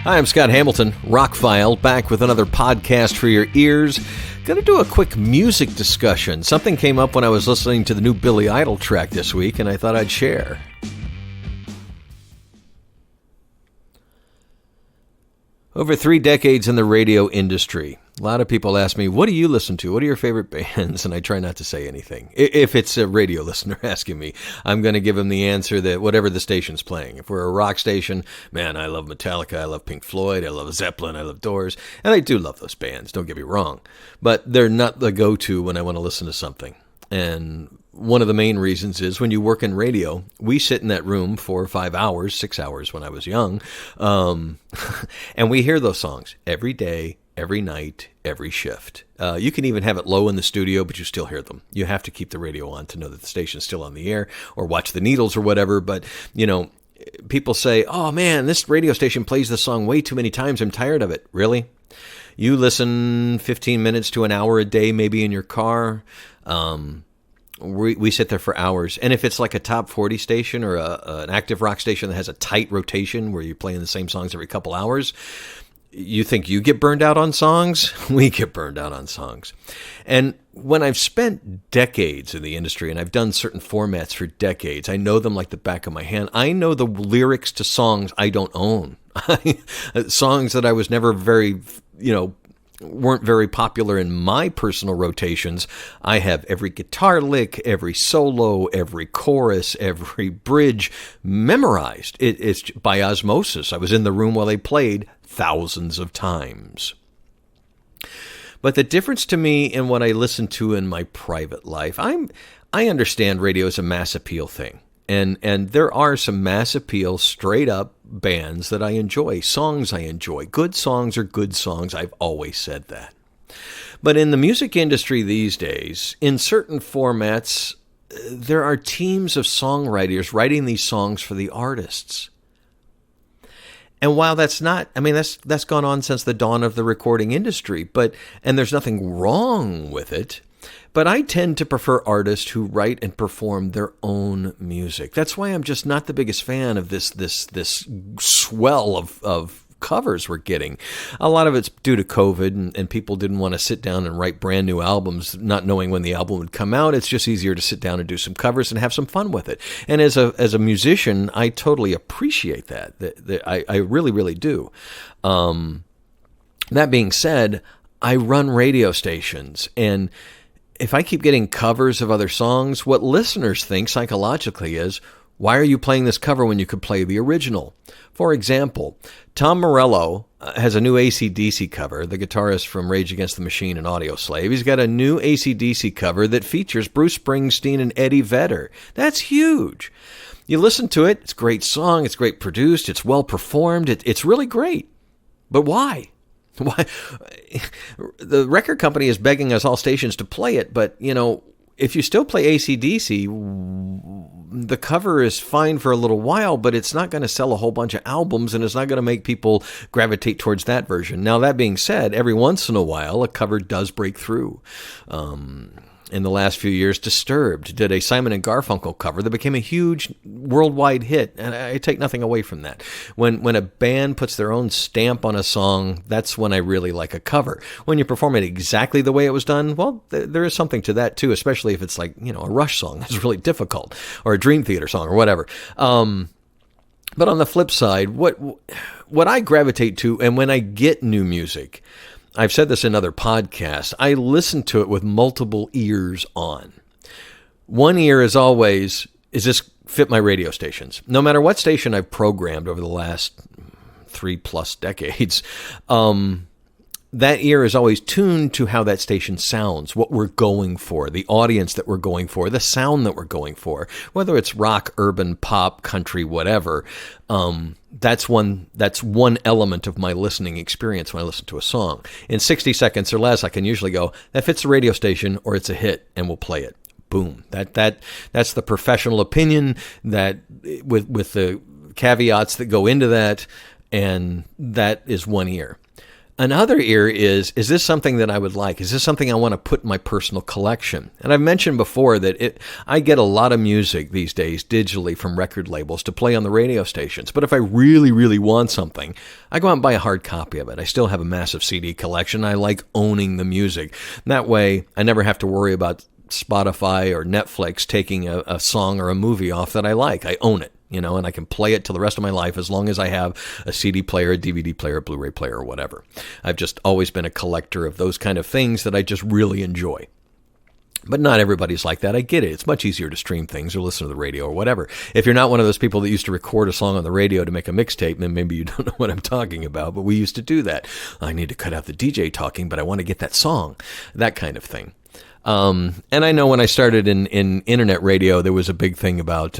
Hi, I'm Scott Hamilton, ROCKFILE, back with another podcast for your ears. Gonna do a quick music discussion. Something came up when I was listening to the new Billy Idol track this week, and I thought I'd share. Over 3 decades in the radio industry, a lot of people ask me, what do you listen to? What are your favorite bands? And I try not to say anything. If it's a radio listener asking me, I'm going to give them the answer that whatever the station's playing. If we're a rock station, man, I love Metallica, I love Pink Floyd, I love Zeppelin, I love Doors. And I do love those bands, don't get me wrong. But they're not the go-to when I want to listen to something. And one of the main reasons is when you work in radio, we sit in that room 4 or 5 hours, 6 hours when I was young, and we hear those songs every day, every night, every shift. You can even have it low in the studio, but you still hear them. You have to keep the radio on to know that the station's still on the air, or watch the needles or whatever. But, you know, people say, oh man, this radio station plays this song way too many times. I'm tired of it. Really? You listen 15 minutes to an hour a day, maybe in your car. We sit there for hours. And if it's like a top 40 station or an active rock station that has a tight rotation where you're playing the same songs every couple hours, you think you get burned out on songs? We get burned out on songs. And when I've spent decades in the industry and I've done certain formats for decades, I know them like the back of my hand. I know the lyrics to songs I don't own. Songs that I was never weren't very popular in my personal rotations. I have every guitar lick, every solo, every chorus, every bridge memorized. It's by osmosis. I was in the room while they played thousands of times. But the difference to me in what I listen to in my private life, I understand radio is a mass appeal thing. And there are some mass appeal, straight up bands that I enjoy, songs I enjoy. Good songs are good songs. I've always said that. But in the music industry these days, in certain formats, there are teams of songwriters writing these songs for the artists. And while that's gone on since the dawn of the recording industry, and there's nothing wrong with it, but I tend to prefer artists who write and perform their own music. That's why I'm just not the biggest fan of this swell of covers we're getting. A lot of it's due to COVID, and people didn't want to sit down and write brand new albums, not knowing when the album would come out. It's just easier to sit down and do some covers and have some fun with it. And as a musician, I totally appreciate that. I really, really do. That being said, I run radio stations, and if I keep getting covers of other songs, what listeners think psychologically is, why are you playing this cover when you could play the original? For example, Tom Morello has a new AC/DC cover, the guitarist from Rage Against the Machine and Audioslave. He's got a new AC/DC cover that features Bruce Springsteen and Eddie Vedder. That's huge. You listen to it, it's a great song, it's great produced, it's well performed, it's really great. But why? Why? The record company is begging us all stations to play it, but, you know, if you still play AC/DC, the cover is fine for a little while, but it's not going to sell a whole bunch of albums, and it's not going to make people gravitate towards that version. Now, that being said, every once in a while, a cover does break through. In the last few years, Disturbed did a Simon and Garfunkel cover that became a huge worldwide hit, and I take nothing away from that. When a band puts their own stamp on a song, that's when I really like a cover. When you perform it exactly the way it was done, well, there is something to that too, especially if it's like, you know, a Rush song that's really difficult, or a Dream Theater song, or whatever. But on the flip side, what I gravitate to, and when I get new music, I've said this in other podcasts, I listen to it with multiple ears on. One ear is always, is this fit my radio stations? No matter what station I've programmed over the last 3+ decades, that ear is always tuned to how that station sounds, what we're going for, the audience that we're going for, the sound that we're going for, whether it's rock, urban, pop, country, whatever. That's one element of my listening experience when I listen to a song. In 60 seconds or less, I can usually go, that fits the radio station, or it's a hit, and we'll play it. Boom. That's the professional opinion that with the caveats that go into that, and that is one ear. Another ear is this something that I would like? Is this something I want to put in my personal collection? And I've mentioned before that I get a lot of music these days digitally from record labels to play on the radio stations. But if I really, really want something, I go out and buy a hard copy of it. I still have a massive CD collection. I like owning the music. That way, I never have to worry about Spotify or Netflix taking a song or a movie off that I like. I own it. And I can play it till the rest of my life as long as I have a CD player, a DVD player, a Blu-ray player, or whatever. I've just always been a collector of those kind of things that I just really enjoy. But not everybody's like that. I get it. It's much easier to stream things or listen to the radio or whatever. If you're not one of those people that used to record a song on the radio to make a mixtape, then maybe you don't know what I'm talking about. But we used to do that. I need to cut out the DJ talking, but I want to get that song. That kind of thing. And I know when I started in internet radio, there was a big thing about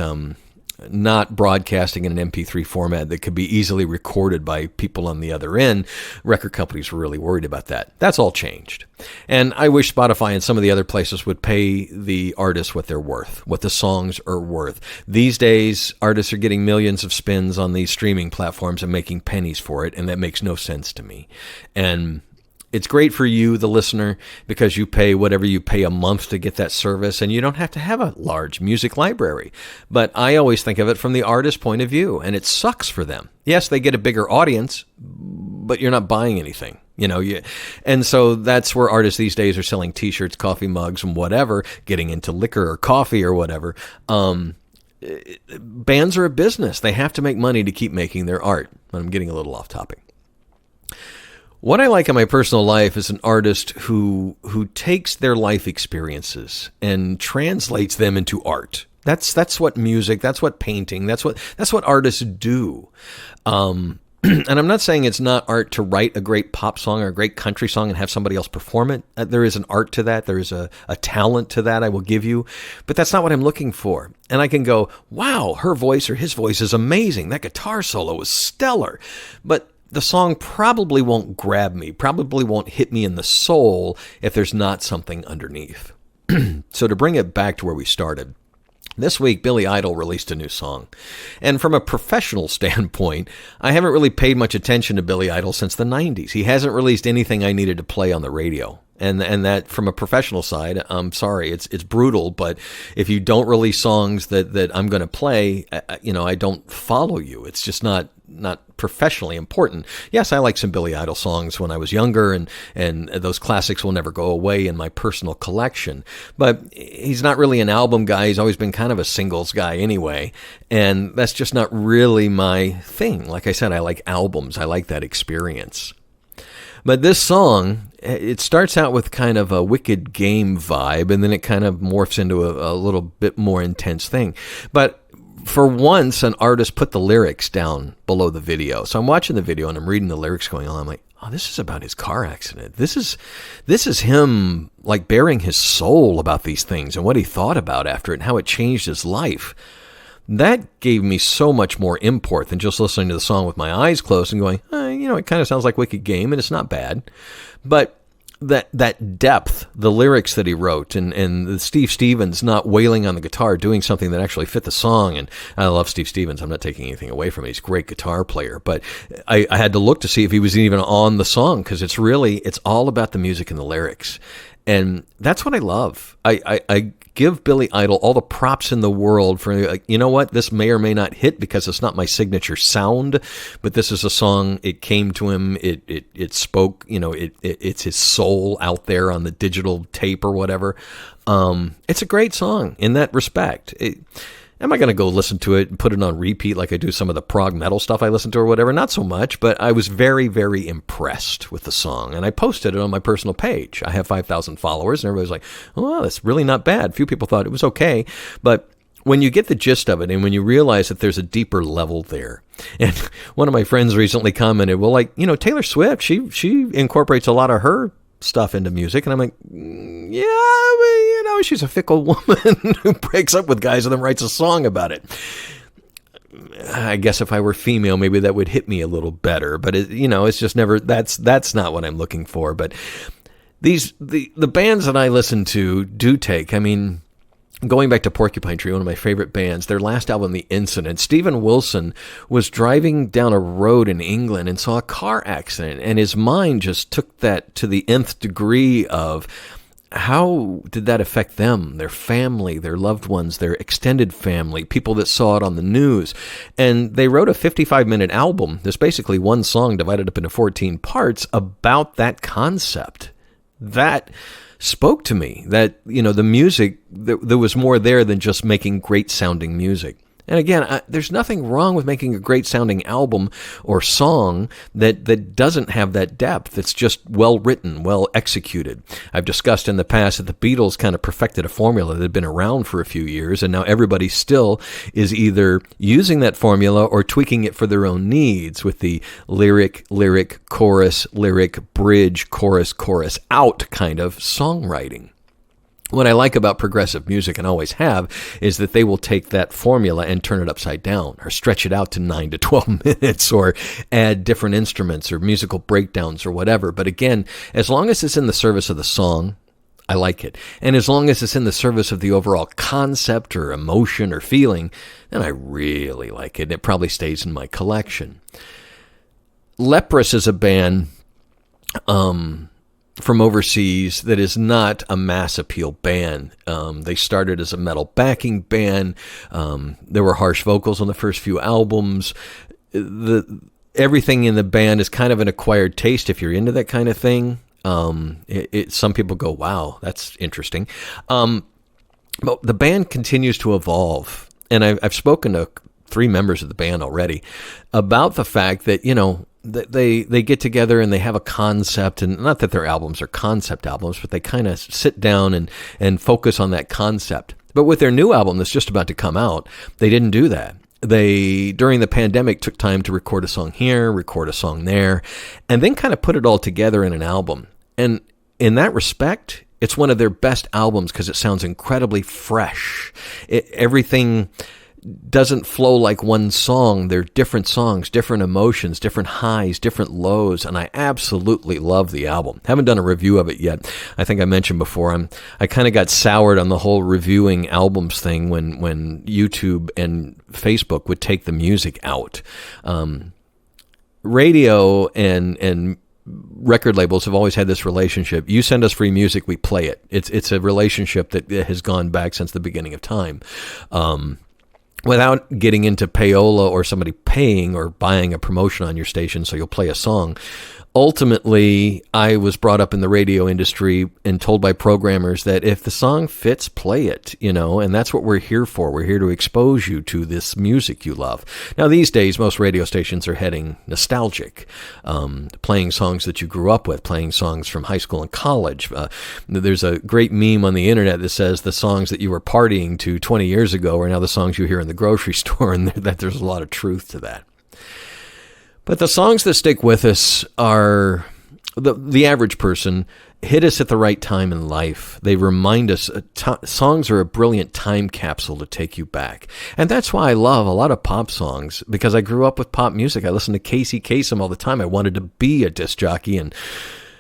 not broadcasting in an MP3 format that could be easily recorded by people on the other end. Record companies were really worried about that. That's all changed. And I wish Spotify and some of the other places would pay the artists what they're worth, what the songs are worth. These days, artists are getting millions of spins on these streaming platforms and making pennies for it, and that makes no sense to me. And it's great for you, the listener, because you pay whatever you pay a month to get that service, and you don't have to have a large music library. But I always think of it from the artist's point of view, and it sucks for them. Yes, they get a bigger audience, but you're not buying anything. And so that's where artists these days are selling T-shirts, coffee mugs, and whatever, getting into liquor or coffee or whatever. Bands are a business. They have to make money to keep making their art. I'm getting a little off topic. What I like in my personal life is an artist who takes their life experiences and translates them into art. That's what music, that's what painting, that's what artists do. And I'm not saying it's not art to write a great pop song or a great country song and have somebody else perform it. There is an art to that. There is a talent to that I will give you. But that's not what I'm looking for. And I can go, wow, her voice or his voice is amazing. That guitar solo was stellar. But the song probably won't grab me, probably won't hit me in the soul if there's not something underneath. So to bring it back to where we started, this week Billy Idol released a new song. And from a professional standpoint, I haven't really paid much attention to Billy Idol since the 90s. He hasn't released anything I needed to play on the radio. And that from a professional side, I'm sorry, it's brutal, but if you don't release songs that I'm going to play, I don't follow you. It's just not professionally important. Yes, I like some Billy Idol songs when I was younger, and those classics will never go away in my personal collection. But he's not really an album guy. He's always been kind of a singles guy anyway, and that's just not really my thing. Like I said, I like albums. I like that experience. But this song, it starts out with kind of a Wicked Game vibe, and then it kind of morphs into a little bit more intense thing. But for once, an artist put the lyrics down below the video. So I'm watching the video and I'm reading the lyrics going on. I'm like, oh, this is about his car accident. This is him like bearing his soul about these things and what he thought about after it and how it changed his life. That gave me so much more import than just listening to the song with my eyes closed and going, it kind of sounds like Wicked Game, and it's not bad. But that depth, the lyrics that he wrote, and the Steve Stevens not wailing on the guitar, doing something that actually fit the song. And I love Steve Stevens. I'm not taking anything away from him. He's a great guitar player. But I had to look to see if he was even on the song, because it's all about the music and the lyrics. And that's what I love. I give Billy Idol all the props in the world for, like, you know what, this may or may not hit because it's not my signature sound, but this is a song, it came to him, it spoke, it's his soul out there on the digital tape or whatever. It's a great song in that respect. Am I going to go listen to it and put it on repeat like I do some of the prog metal stuff I listen to or whatever? Not so much, but I was very, very impressed with the song. And I posted it on my personal page. I have 5,000 followers, and everybody's like, oh, that's really not bad. A few people thought it was okay. But when you get the gist of it and when you realize that there's a deeper level there, and one of my friends recently commented, well, like, Taylor Swift, she incorporates a lot of her stuff into music. And I'm like, yeah, but, she's a fickle woman who breaks up with guys and then writes a song about it. I guess if I were female, maybe that would hit me a little better, but it's just never, that's not what I'm looking for. But the bands that I listen to do take, Going back to Porcupine Tree, one of my favorite bands, their last album, The Incident, Steven Wilson was driving down a road in England and saw a car accident, and his mind just took that to the nth degree of how did that affect them, their family, their loved ones, their extended family, people that saw it on the news. And they wrote a 55-minute album. There's basically one song divided up into 14 parts about that concept. That spoke to me, that, the music, there was more there than just making great sounding music. And again, there's nothing wrong with making a great sounding album or song that doesn't have that depth. It's just well written, well executed. I've discussed in the past that the Beatles kind of perfected a formula that had been around for a few years, and now everybody still is either using that formula or tweaking it for their own needs with the lyric, chorus, lyric, bridge, chorus out kind of songwriting. What I like about progressive music, and always have, is that they will take that formula and turn it upside down, or stretch it out to 9 to 12 minutes, or add different instruments or musical breakdowns or whatever. But again, as long as it's in the service of the song, I like it. And as long as it's in the service of the overall concept or emotion or feeling, then I really like it. It probably stays in my collection. Leprous is a band from overseas that is not a mass appeal band. They started as a metal backing band. There were harsh vocals on the first few albums. Everything in the band is kind of an acquired taste if you're into that kind of thing. Some people go, wow, that's interesting. But the band continues to evolve. And I've spoken to 3 members of the band already about the fact that, that they get together and they have a concept, and not that their albums are concept albums, but they kind of sit down and focus on that concept. But with their new album that's just about to come out, they didn't do that. They, during the pandemic, took time to record a song here, record a song there, and then kind of put it all together in an album. And in that respect, it's one of their best albums because it sounds incredibly fresh. Everything doesn't flow like one song. They're different songs, different emotions, different highs, different lows, and I absolutely love the album. Haven't done a review of it yet. I think I mentioned before, I kind of got soured on the whole reviewing albums thing when YouTube and Facebook would take the music out. Radio and record labels have always had this relationship. You send us free music, we play it. It's a relationship that has gone back since the beginning of time. Without getting into payola or somebody paying or buying a promotion on your station so you'll play a song, ultimately, I was brought up in the radio industry and told by programmers that if the song fits, play it, and that's what we're here for. We're here to expose you to this music you love. Now, these days, most radio stations are heading nostalgic, playing songs that you grew up with, playing songs from high school and college. There's a great meme on the internet that says the songs that you were partying to 20 years ago are now the songs you hear in the grocery store, and that there's a lot of truth to that. But the songs that stick with us are, the average person, hit us at the right time in life. They remind us, songs are a brilliant time capsule to take you back. And that's why I love a lot of pop songs, because I grew up with pop music. I listened to Casey Kasem all the time. I wanted to be a disc jockey, and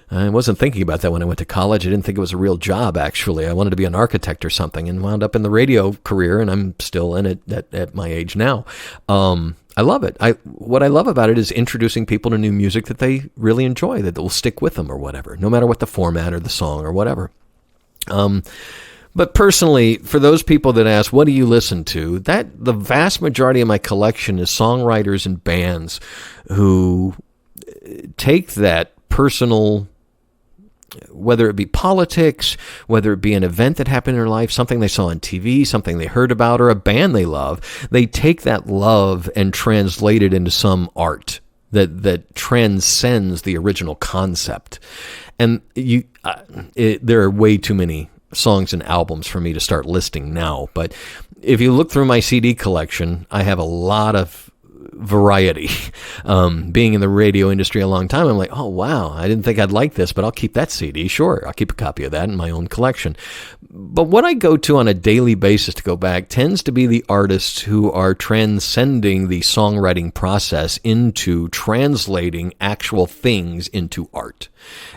I wasn't thinking about that when I went to college. I didn't think it was a real job, actually. I wanted to be an architect or something, and wound up in the radio career, and I'm still in it at my age now. I love it. What I love about it is introducing people to new music that they really enjoy, that will stick with them or whatever, no matter what the format or the song or whatever. But personally, for those people that ask, what do you listen to? The vast majority of my collection is songwriters and bands who take that personal, whether it be politics, whether it be an event that happened in their life, something they saw on TV, something they heard about, or a band they love, they take that love and translate it into some art that transcends the original concept. And there are way too many songs and albums for me to start listing now. But if you look through my CD collection, I have a lot of variety. Being in the radio industry a long time, I'm like, oh, wow, I didn't think I'd like this, but I'll keep that CD. Sure, I'll keep a copy of that in my own collection. But what I go to on a daily basis to go back tends to be the artists who are transcending the songwriting process into translating actual things into art.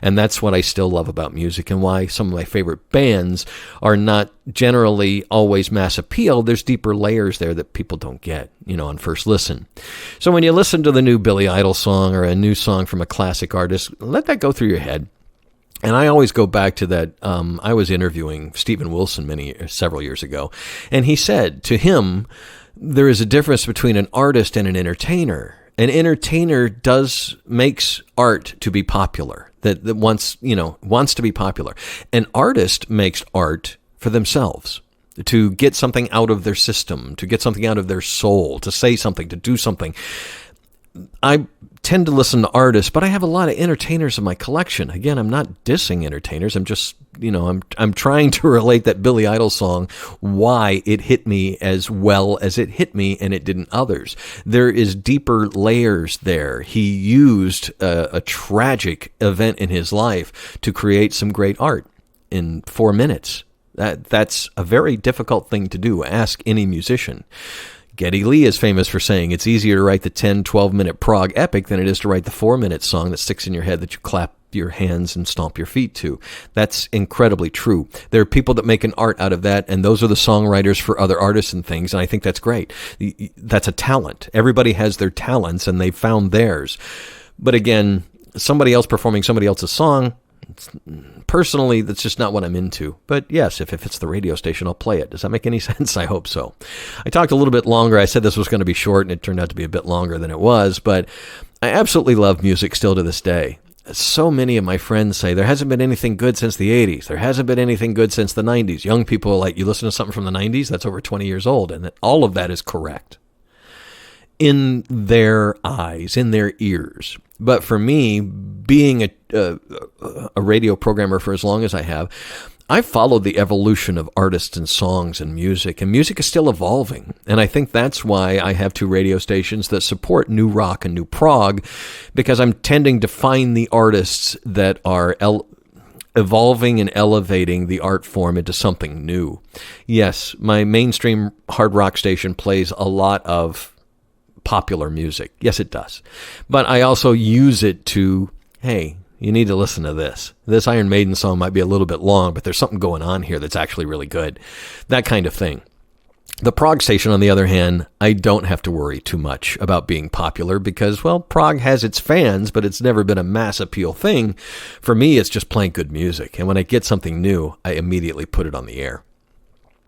And that's what I still love about music, and why some of my favorite bands are not generally always mass appeal. There's deeper layers there that people don't get, on first listen. So when you listen to the new Billy Idol song or a new song from a classic artist, let that go through your head. And I always go back to that. I was interviewing Stephen Wilson several years ago, and he said to him, there is a difference between an artist and an entertainer. An entertainer makes art to be popular, that wants to be popular. An artist makes art for themselves, to get something out of their system, to get something out of their soul, to say something, to do something. I tend to listen to artists, but I have a lot of entertainers in my collection. Again, I'm not dissing entertainers. I'm just, I'm trying to relate that Billy Idol song, why it hit me as well as it hit me and it didn't others. There is deeper layers there. He used a tragic event in his life to create some great art in 4 minutes. That's a very difficult thing to do. Ask any musician. Geddy Lee is famous for saying it's easier to write the 10, 12-minute prog epic than it is to write the 4-minute song that sticks in your head that you clap your hands and stomp your feet to. That's incredibly true. There are people that make an art out of that, and those are the songwriters for other artists and things, and I think that's great. That's a talent. Everybody has their talents, and they've found theirs. But again, somebody else performing somebody else's song, personally, that's just not what I'm into. But yes, if it's the radio station, I'll play it. Does that make any sense? I hope so. I talked a little bit longer. I said this was going to be short, and it turned out to be a bit longer than it was. But I absolutely love music still to this day. So many of my friends say there hasn't been anything good since the 80s. There hasn't been anything good since the 90s. Young people are like, you listen to something from the 90s? That's over 20 years old. And all of that is correct in their eyes, in their ears. But for me, being a radio programmer for as long as I have, I've followed the evolution of artists and songs and music is still evolving. And I think that's why I have 2 radio stations that support new rock and new prog, because I'm tending to find the artists that are evolving and elevating the art form into something new. Yes, my mainstream hard rock station plays a lot of popular music. Yes, it does. But I also use it to, hey, you need to listen to this. This Iron Maiden song might be a little bit long, but there's something going on here that's actually really good. That kind of thing. The prog station, on the other hand, I don't have to worry too much about being popular because, well, prog has its fans, but it's never been a mass appeal thing. For me, it's just playing good music. And when I get something new, I immediately put it on the air.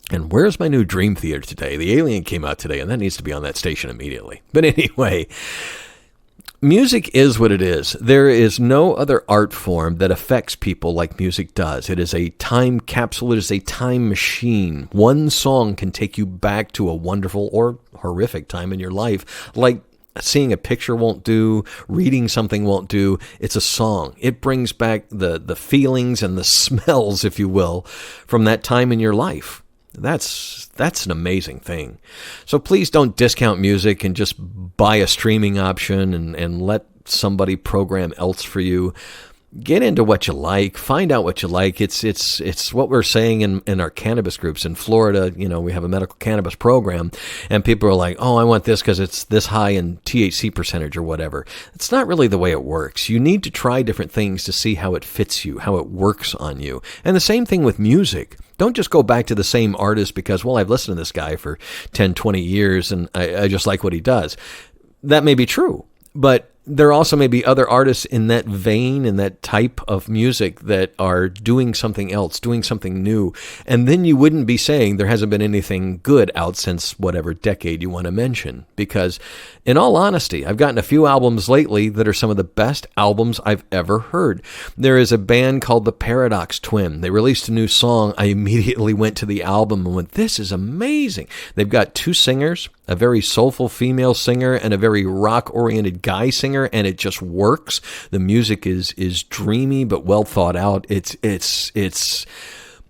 And where's my new Dream Theater today? The Alien came out today, and that needs to be on that station immediately. But anyway, music is what it is. There is no other art form that affects people like music does. It is a time capsule. It is a time machine. One song can take you back to a wonderful or horrific time in your life, like seeing a picture won't do, reading something won't do. It's a song. It brings back the feelings and the smells, if you will, from that time in your life. That's an amazing thing. So please don't discount music and just buy a streaming option and let somebody program else for you. Get into what you like. Find out what you like. It's what we're saying in our cannabis groups in Florida. We have a medical cannabis program, and people are like, "Oh, I want this because it's this high in THC percentage or whatever." It's not really the way it works. You need to try different things to see how it fits you, how it works on you. And the same thing with music. Don't just go back to the same artist because, well, I've listened to this guy for 10, 20 years and I just like what he does. That may be true, but there also may be other artists in that vein, in that type of music that are doing something else, doing something new. And then you wouldn't be saying there hasn't been anything good out since whatever decade you want to mention. Because in all honesty, I've gotten a few albums lately that are some of the best albums I've ever heard. There is a band called the Paradox Twin. They released a new song. I immediately went to the album and went, this is amazing. They've got 2 singers, a very soulful female singer and a very rock-oriented guy singer, and it just works. The music is dreamy but well thought out. It's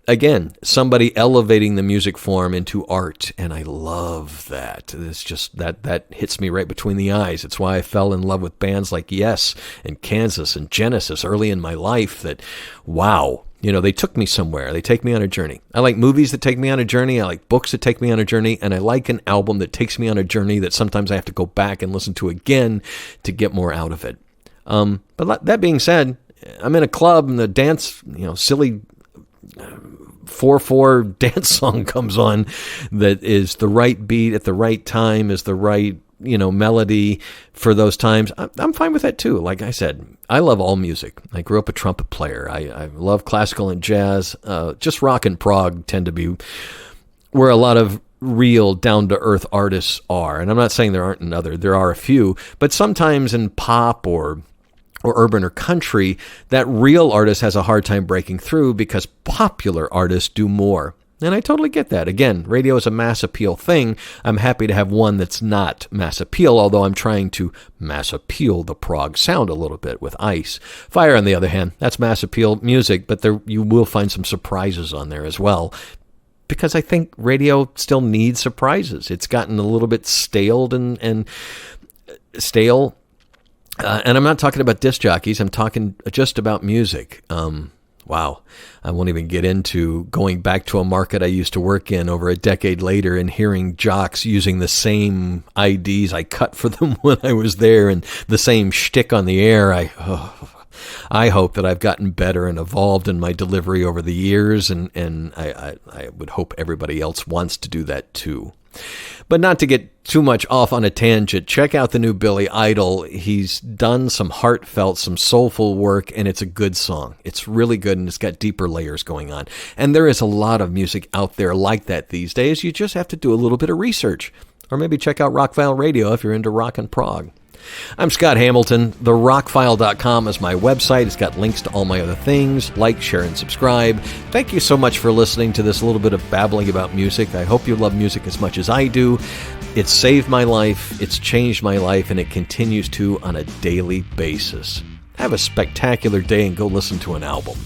again, somebody elevating the music form into art, and I love that. It's just that hits me right between the eyes. It's why I fell in love with bands like Yes and Kansas and Genesis early in my life. That, wow, they took me somewhere. They take me on a journey. I like movies that take me on a journey. I like books that take me on a journey, and I like an album that takes me on a journey that sometimes I have to go back and listen to again to get more out of it. But that being said, I'm in a club and the dance, silly 4/4 dance song comes on that is the right beat at the right time, is the right, melody for those times. I'm fine with that too. Like I said, I love all music. I grew up a trumpet player. I love classical and jazz. Just rock and prog tend to be where a lot of real down-to-earth artists are. And I'm not saying there aren't there are a few, but sometimes in pop or urban or country, that real artist has a hard time breaking through because popular artists do more. And I totally get that. Again, radio is a mass appeal thing. I'm happy to have one that's not mass appeal, although I'm trying to mass appeal the prog sound a little bit with Ice. Fire, on the other hand, that's mass appeal music, but you will find some surprises on there as well, because I think radio still needs surprises. It's gotten a little bit stale. And I'm not talking about disc jockeys. I'm talking just about music. Wow. I won't even get into going back to a market I used to work in over a decade later and hearing jocks using the same IDs I cut for them when I was there and the same shtick on the air. I hope that I've gotten better and evolved in my delivery over the years, and I would hope everybody else wants to do that too. But not to get too much off on a tangent, check out the new Billy Idol. He's done some heartfelt, some soulful work, and it's a good song. It's really good, and it's got deeper layers going on. And there is a lot of music out there like that these days. You just have to do a little bit of research. Or maybe check out ROCKFILE Radio if you're into rock and prog. I'm Scott Hamilton. TheRockFile.com is my website. It's got links to all my other things. Like, share, and subscribe. Thank you so much for listening to this little bit of babbling about music. I hope you love music as much as I do. It's saved my life, it's changed my life, and it continues to on a daily basis. Have a spectacular day and go listen to an album.